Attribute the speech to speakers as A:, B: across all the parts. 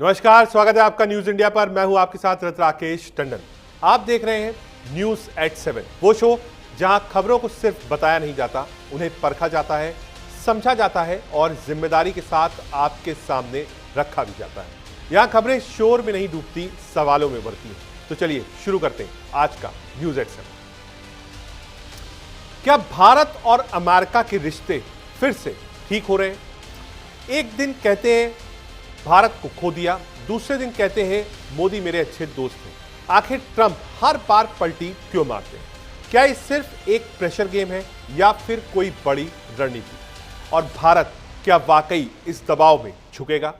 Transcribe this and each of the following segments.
A: नमस्कार, स्वागत है आपका न्यूज इंडिया पर। मैं हूं आपके साथ राकेश टंडन। आप देख रहे हैं न्यूज एट 7, वो शो जहां खबरों को सिर्फ बताया नहीं जाता, उन्हें परखा जाता है, समझा जाता है और जिम्मेदारी के साथ आपके सामने रखा भी जाता है। यहां खबरें शोर में नहीं डूबती, सवालों में बढ़ती हैं। तो चलिए शुरू करते हैं आज का न्यूज एट 7। क्या भारत और अमेरिका के रिश्ते फिर से ठीक हो रहे हैं? एक दिन कहते हैं भारत को खो दिया, दूसरे दिन कहते हैं मोदी मेरे अच्छे दोस्त हैं। आखिर ट्रंप हर बार पलटी क्यों मारते हैं? क्या ये सिर्फ एक प्रेशर गेम है या फिर कोई बड़ी रणनीति? और भारत क्या वाकई इस दबाव में झुकेगा?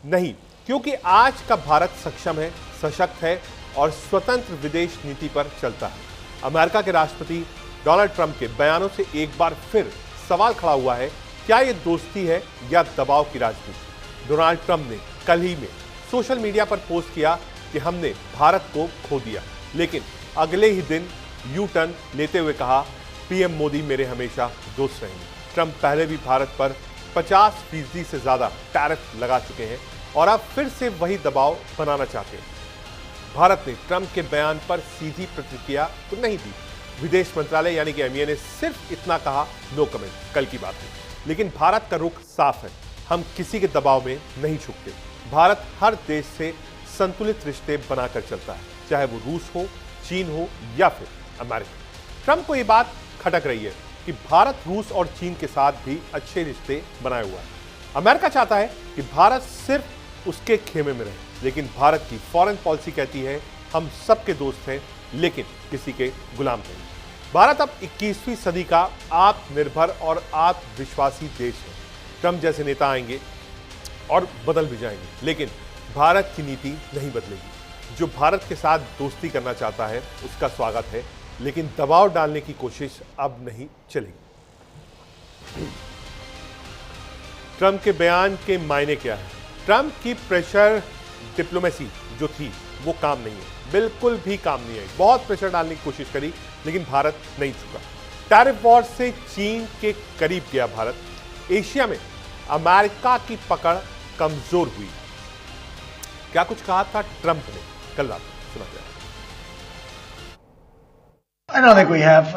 A: नहीं, क्योंकि आज का भारत सक्षम है, सशक्त है और स्वतंत्र विदेश नीति पर चलता है। अमेरिका के राष्ट्रपति डोनाल्ड ट्रंप के बयानों से एक बार फिर सवाल खड़ा हुआ है, क्या यह दोस्ती है या दबाव की राजनीति? डोनाल्ड ट्रंप ने कल ही में सोशल मीडिया पर पोस्ट किया कि हमने भारत को खो दिया, लेकिन अगले ही दिन यू टर्न लेते हुए कहा पीएम मोदी मेरे हमेशा दोस्त रहेंगे। ट्रंप पहले भी भारत पर 50% से ज्यादा टैरिफ लगा चुके हैं और अब फिर से वही दबाव बनाना चाहते हैं। भारत ने ट्रंप के बयान पर सीधी प्रतिक्रिया तो नहीं दी। विदेश मंत्रालय यानी कि एमईए ने सिर्फ इतना कहा, नो कमेंट, कल की बात है। लेकिन भारत का रुख साफ है, हम किसी के दबाव में नहीं झुकते। भारत हर देश से संतुलित रिश्ते बनाकर चलता है, चाहे वो रूस हो, चीन हो या फिर अमेरिका। ट्रंप को ये बात खटक रही है कि भारत रूस और चीन के साथ भी अच्छे रिश्ते बनाए हुआ है। अमेरिका चाहता है कि भारत सिर्फ उसके खेमे में रहे, लेकिन भारत की फॉरेन पॉलिसी कहती है हम सबके दोस्त हैं, लेकिन किसी के गुलाम नहीं। भारत अब 21वीं सदी का आत्मनिर्भर और आत्मविश्वासी देश है। ट्रंप जैसे नेता आएंगे और बदल भी जाएंगे, लेकिन भारत की नीति नहीं बदलेगी। जो भारत के साथ दोस्ती करना चाहता है उसका स्वागत है, लेकिन दबाव डालने की कोशिश अब नहीं चलेगी। ट्रंप के बयान के मायने क्या है? ट्रंप की प्रेशर डिप्लोमेसी जो थी वो काम नहीं है, बिल्कुल भी काम नहीं आई। बहुत प्रेशर डालने की कोशिश करी, लेकिन भारत नहीं झुका। टैरिफ वॉर से चीन के करीब गया भारत। एशिया में अमेरिका की पकड़ कमजोर हुई। क्या कुछ कहा था ट्रंप ने कल रात? सुना जाए।
B: I don't think we have.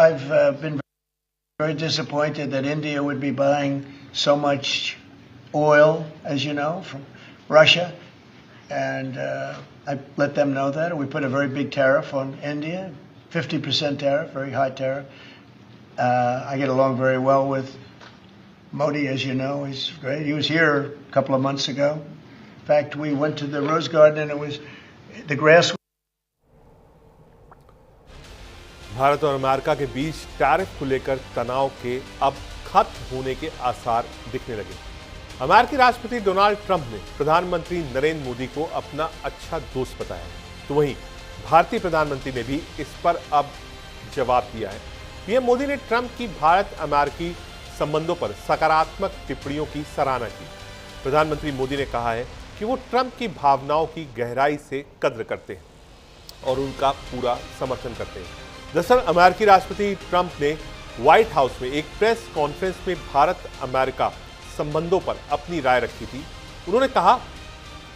B: I've been very disappointed that India would be buying so much oil, as you know, from Russia, and I let them know that. We put a very big tariff on India, 50% tariff, very high tariff. I get along very well with Modi, as you know. He's great. He was here a couple of months ago. In fact, we went to the Rose Garden and it was the grass.
A: Bharat और America के बीच tariff को लेकर तनाव के अब खत्म होने के आसार दिखने लगे। अमेरिकी राष्ट्रपति डोनाल्ड ट्रंप ने प्रधानमंत्री नरेंद्र मोदी को अपना अच्छा दोस्त बताया, तो वहीं भारतीय प्रधानमंत्री ने भी इस पर अब जवाब दिया है। पीएम मोदी ने ट्रंप की भारत अमेरिकी संबंधों पर सकारात्मक टिप्पणियों की सराहना की। प्रधानमंत्री मोदी ने कहा है कि वो ट्रंप की भावनाओं की गहराई से कद्र करते हैं और उनका पूरा समर्थन करते हैं। दरअसल अमेरिकी राष्ट्रपति ट्रंप ने व्हाइट हाउस में एक प्रेस कॉन्फ्रेंस में भारत अमेरिका संबंधों पर अपनी राय रखी थी। उन्होंने कहा,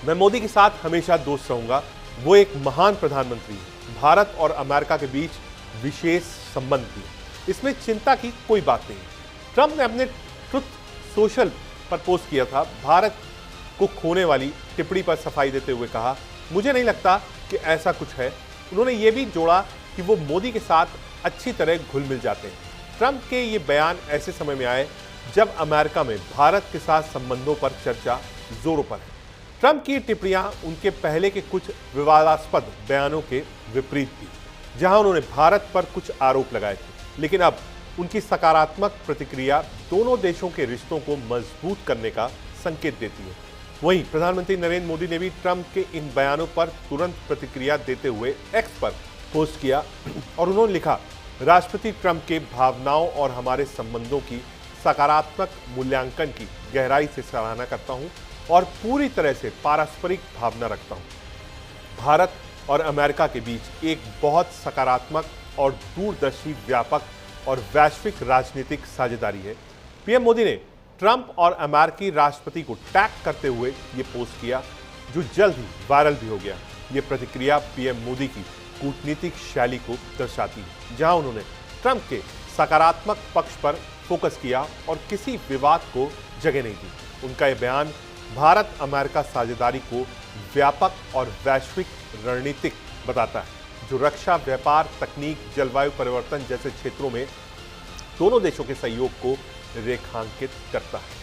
A: मैं मोदी के साथ हमेशा दोस्त रहूंगा, वो एक महान प्रधानमंत्री है। भारत और अमेरिका के बीच विशेष संबंध भी है, इसमें चिंता की कोई बात नहीं। ट्रंप ने अपने ट्रुथ सोशल पर पोस्ट किया था, भारत को खोने वाली टिप्पणी पर सफाई देते हुए कहा, मुझे नहीं लगता कि ऐसा कुछ है। उन्होंने ये भी जोड़ा कि वो मोदी के साथ अच्छी तरह घुल मिल जाते हैं। ट्रंप के ये बयान ऐसे समय में आए जब अमेरिका में भारत के साथ संबंधों पर चर्चा जोरों पर है। ट्रंप की टिप्पणियां उनके पहले के कुछ विवादास्पद बयानों के विपरीत थी, जहां उन्होंने भारत पर कुछ आरोप लगाए थे, लेकिन अब उनकी सकारात्मक प्रतिक्रिया दोनों देशों के रिश्तों को मजबूत करने का संकेत देती है। वहीं प्रधानमंत्री नरेंद्र मोदी ने भी ट्रंप के इन बयानों पर तुरंत प्रतिक्रिया देते हुए एक्स पर पोस्ट किया और उन्होंने लिखा, राष्ट्रपति ट्रंप के भावनाओं और हमारे संबंधों की सकारात्मक मूल्यांकन की गहराई से सराहना करता हूं और पूरी तरह से पारस्परिक भावना रखता हूं। भारत और अमेरिका के बीच एक बहुत सकारात्मक और दूरदर्शी व्यापक और वैश्विक राजनीतिक साझेदारी है। पीएम मोदी ने ट्रंप और अमेरिकी राष्ट्रपति को टैग करते हुए ये पोस्ट किया, जो जल्द ही वायरल भी हो गया। ये प्रतिक्रिया पीएम मोदी की कूटनीतिक शैली को दर्शाती है, जहां उन्होंने ट्रंप के सकारात्मक पक्ष पर फोकस किया और किसी विवाद को जगह नहीं दी। उनका यह बयान भारत अमेरिका साझेदारी को व्यापक और वैश्विक रणनीतिक बताता है, जो रक्षा, व्यापार, तकनीक, जलवायु परिवर्तन जैसे क्षेत्रों में दोनों देशों के सहयोग को रेखांकित करता है।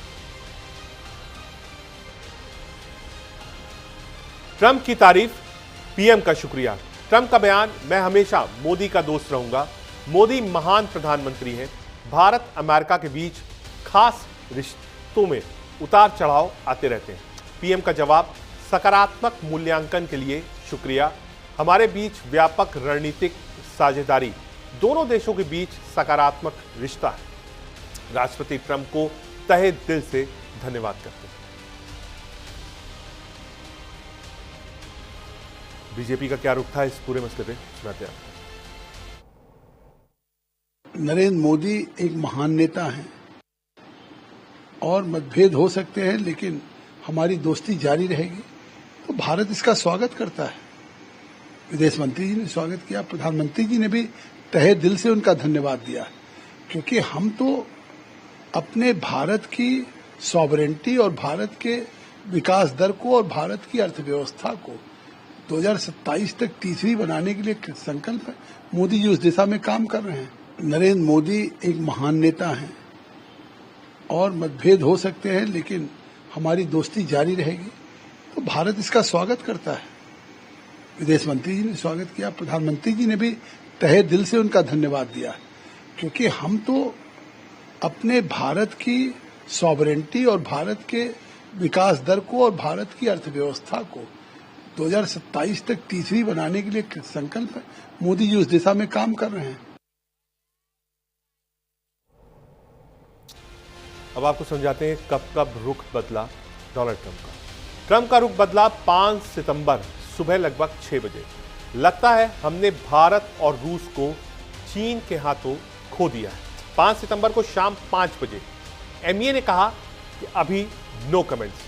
A: ट्रंप की तारीफ, पीएम का शुक्रिया। ट्रंप का बयान, मैं हमेशा मोदी का दोस्त रहूंगा। मोदी महान प्रधानमंत्री हैं। भारत अमेरिका के बीच खास रिश्तों में उतार चढ़ाव आते रहते हैं। पीएम का जवाब, सकारात्मक मूल्यांकन के लिए शुक्रिया। हमारे बीच व्यापक रणनीतिक साझेदारी, दोनों देशों के बीच सकारात्मक रिश्ता है। राष्ट्रपति ट्रंप को तहे दिल से धन्यवाद करते हैं। बीजेपी का क्या रुख था इस पूरे मसले पे, सुनाते हैं आपको।
C: नरेंद्र मोदी एक महान नेता हैं और मतभेद हो सकते हैं, लेकिन हमारी दोस्ती जारी रहेगी। तो भारत इसका स्वागत करता है। विदेश मंत्री जी ने स्वागत किया, प्रधानमंत्री जी ने भी तहे दिल से उनका धन्यवाद दिया, क्योंकि हम तो अपने भारत की सॉवरेंटी और भारत के विकास दर को और भारत की अर्थव्यवस्था को 2027 तक तीसरी बनाने के लिए संकल्प है। मोदी जी उस दिशा में काम कर रहे हैं। नरेंद्र मोदी एक महान नेता हैं और मतभेद हो सकते हैं, लेकिन हमारी दोस्ती जारी रहेगी। तो भारत इसका स्वागत करता है। विदेश मंत्री जी ने स्वागत किया, प्रधानमंत्री जी ने भी तहे दिल से उनका धन्यवाद दिया, क्योंकि हम तो अपने भारत की सॉवरेंटी और भारत के विकास दर को और भारत की अर्थव्यवस्था को 2027 तक तीसरी बनाने के लिए संकल्प है। मोदी जी उस दिशा में काम कर रहे हैं।
A: अब आपको समझाते हैं कब कब रुख बदला डोनाल्ड ट्रंप का। ट्रंप का रुख बदला 5 सितंबर सुबह लगभग 6 बजे। लगता है हमने भारत और रूस को चीन के हाथों खो दिया है। 5 सितंबर को शाम 5 बजे एमईए ने कहा कि अभी नो कमेंट्स।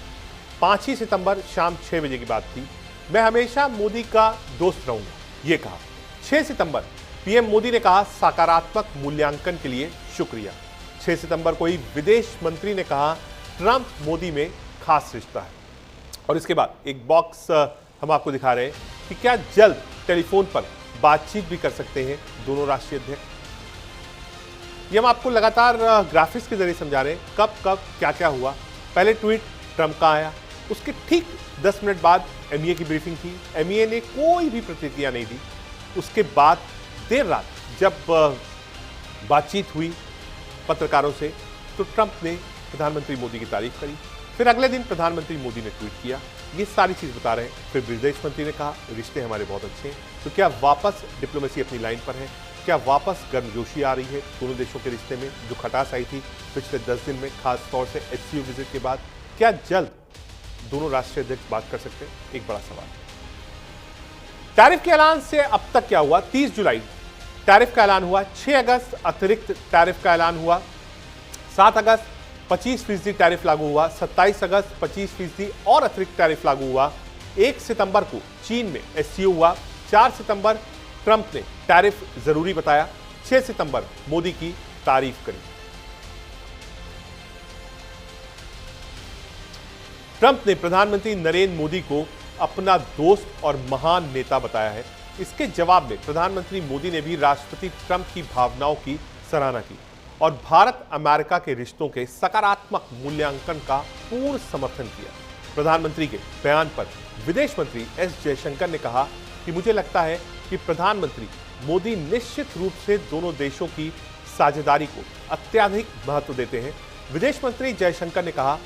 A: 5 ही सितंबर शाम 6 बजे की बात थी। मैं हमेशा मोदी का दोस्त रहूंगा, ये कहा। 6 सितंबर पीएम मोदी ने कहा, सकारात्मक मूल्यांकन के लिए शुक्रिया। 6 सितंबर को ही विदेश मंत्री ने कहा, ट्रंप मोदी में खास रिश्ता है। और इसके बाद एक बॉक्स हम आपको दिखा रहे हैं कि क्या जल्द टेलीफोन पर बातचीत भी कर सकते हैं दोनों राष्ट्रीय अध्यक्ष। ये हम आपको लगातार ग्राफिक्स के जरिए समझा रहे हैं कब कब क्या क्या हुआ। पहले ट्वीट ट्रंप का आया, उसके ठीक 10 मिनट बाद एमईए की ब्रीफिंग थी। एमईए ने कोई भी प्रतिक्रिया नहीं दी। उसके बाद देर रात जब बातचीत हुई पत्रकारों से, तो ट्रंप ने प्रधानमंत्री मोदी की तारीफ करी। फिर अगले दिन प्रधानमंत्री मोदी ने ट्वीट किया। ये सारी चीज बता रहे हैं। फिर विदेश मंत्री ने कहा, रिश्ते हमारे बहुत अच्छे हैं। तो क्या वापस डिप्लोमेसी अपनी लाइन पर है? क्या वापस गर्मजोशी आ रही है दोनों देशों के रिश्ते में, जो खटास आई थी पिछले 10 दिन में, खास तौर से एससीओ विजिट के बाद? क्या जल्द दोनों राष्ट्रीय अध्यक्ष बात कर सकते हैं? एक बड़ा सवाल। टैरिफ के ऐलान से अब तक क्या हुआ? 30 जुलाई टैरिफ का ऐलान हुआ। 6 अगस्त अतिरिक्त टैरिफ का ऐलान हुआ। 7 अगस्त 25% टैरिफ लागू हुआ। 27 अगस्त 25% और अतिरिक्त टैरिफ लागू हुआ। 1 सितंबर को चीन में एससीओ हुआ। 4 सितंबर ट्रंप ने टैरिफ जरूरी बताया। 6 सितंबर मोदी की तारीफ करी। ट्रंप ने प्रधानमंत्री नरेंद्र मोदी को अपना दोस्त और महान नेता बताया है। इसके जवाब में प्रधानमंत्री मोदी ने भी राष्ट्रपति ट्रंप की भावनाओं की सराहना की और भारत अमेरिका के रिश्तों के सकारात्मक मूल्यांकन का पूर्ण समर्थन किया। प्रधानमंत्री के बयान पर विदेश मंत्री एस जयशंकर ने कहा कि मुझे लगता है कि प्रधानमंत्री मोदी निश्चित रूप से दोनों देशों की साझेदारी को अत्यधिक महत्व देते हैं। विदेश मंत्री जयशंकर ने कहा,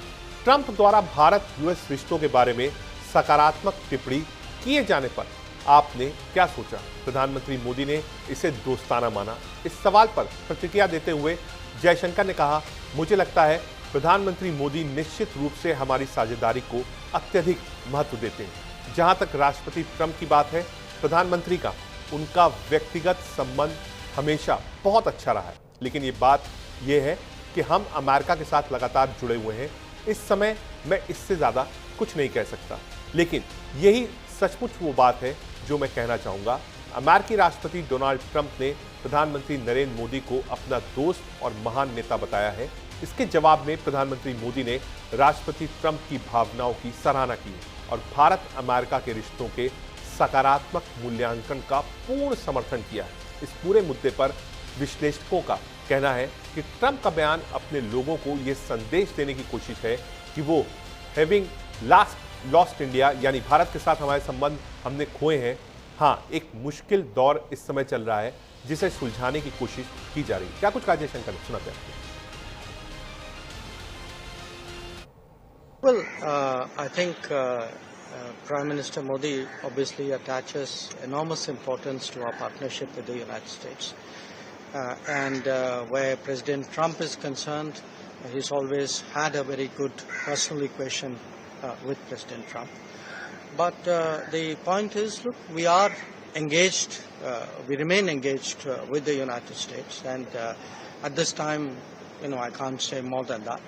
A: ट्रंप द्वारा भारत यूएस रिश्तों के बारे में सकारात्मक टिप्पणी किए जाने पर आपने क्या सोचा? प्रधानमंत्री मोदी ने इसे दोस्ताना माना। इस सवाल पर प्रतिक्रिया देते हुए जयशंकर ने कहा, मुझे लगता है प्रधानमंत्री मोदी निश्चित रूप से हमारी साझेदारी को अत्यधिक महत्व देते हैं। जहां तक राष्ट्रपति ट्रंप की बात है, प्रधानमंत्री का उनका व्यक्तिगत संबंध हमेशा बहुत अच्छा रहा है, लेकिन ये बात यह है कि हम अमेरिका के साथ लगातार जुड़े हुए हैं। इस समय मैं इससे ज़्यादा कुछ नहीं कह सकता, लेकिन यही सचमुच वो बात है जो मैं कहना चाहूँगा। अमेरिकी राष्ट्रपति डोनाल्ड ट्रंप ने प्रधानमंत्री नरेंद्र मोदी को अपना दोस्त और महान नेता बताया है। इसके जवाब में प्रधानमंत्री मोदी ने राष्ट्रपति ट्रंप की भावनाओं की सराहना की और भारत अमेरिका के रिश्तों के सकारात्मक मूल्यांकन का पूर्ण समर्थन किया है। इस पूरे मुद्दे पर विश्लेषकों का कहना है कि ट्रंप का बयान अपने लोगों को यह संदेश देने की कोशिश है कि वो हैविंग लॉस्ट इंडिया, यानी भारत के साथ हमारे संबंध हमने खोए हैं। हाँ, एक मुश्किल दौर इस समय चल रहा है जिसे सुलझाने की कोशिश की जा रही है। क्या कुछ कहा जयशंकर ने, सुनाते हैं।
D: Well, I think Prime Minister Modi obviously attaches enormous importance to our partnership with the United States. And where President Trump is concerned, he's always had a very good personal equation with President Trump. But the point is, look, we are engaged, we remain engaged with the United States. And at this time, I can't say more than that.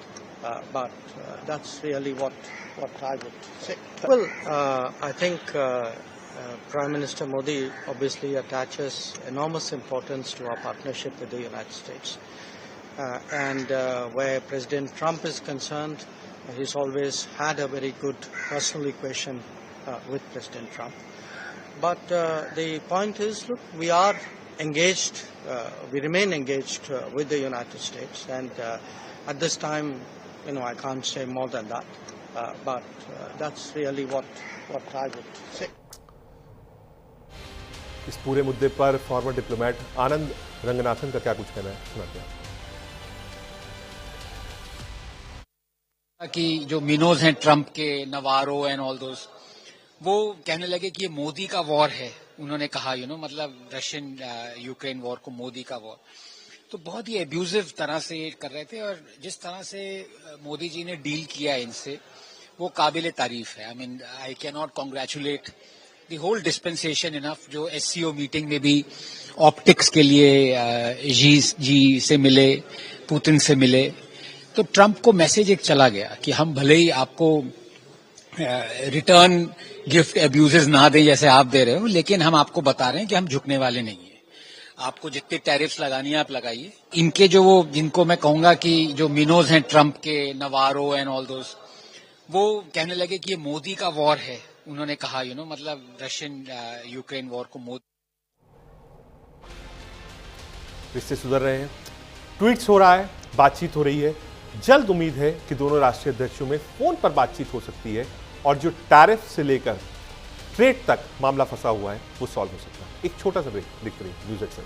D: But that's really what I would say. Well, I think Prime Minister Modi obviously attaches enormous importance to our partnership with the United States. And where President Trump is concerned, he's always had a very good personal equation with President Trump. But the point is, look, we are engaged, we remain engaged with the United States. And at this time, I can't say more than that. But that's really what I would say.
A: इस पूरे मुद्दे पर farmer diplomat आनंद रंगनाथन का क्या कुछ कहना है, सुनाते हैं।
E: कि जो मिनोज हैं ट्रंप के, नवारो एंड ऑल दोस, वो कहने लगे कि ये मोदी का वॉर है। उन्होंने कहा मतलब रशियन यूक्रेन वॉर को मोदी का वॉर। तो बहुत ही एब्यूजिव तरह से कर रहे थे और जिस तरह से मोदी जी ने डील किया इनसे वो काबिले तारीफ है। I can not congratulate the whole dispensation enough. जो एससीओ मीटिंग में भी ऑप्टिक्स के लिए जी से मिले, पुतिन से मिले, तो ट्रंप को मैसेज एक चला गया कि हम भले ही आपको रिटर्न गिफ्ट एब्यूजेस ना दें जैसे आप दे रहे हो, लेकिन हम आपको बता रहे हैं कि हम झुकने वाले नहीं हैं। आपको जितने टैरिफ्स लगानी है आप लगाइए। इनके जिनको मैं कहूंगा कि जो मिनोज हैं ट्रंप के, नवारो एंड ऑल दोस, वो कहने लगे कि ये मोदी का वॉर है। उन्होंने कहा मतलब रशियन यूक्रेन वॉर को मोदी।
A: रिश्ते सुधर रहे हैं, ट्वीट्स हो रहा है, बातचीत हो रही है। जल्द उम्मीद है कि दोनों राष्ट्रीय अध्यक्षों में फोन पर बातचीत हो सकती है और जो टैरिफ से लेकर ट्रेड तक मामला फंसा हुआ है वो सॉल्व हो सकता है। एक छोटा सा ब्रेक, दिखते रहिए न्यूज़ एक्शन।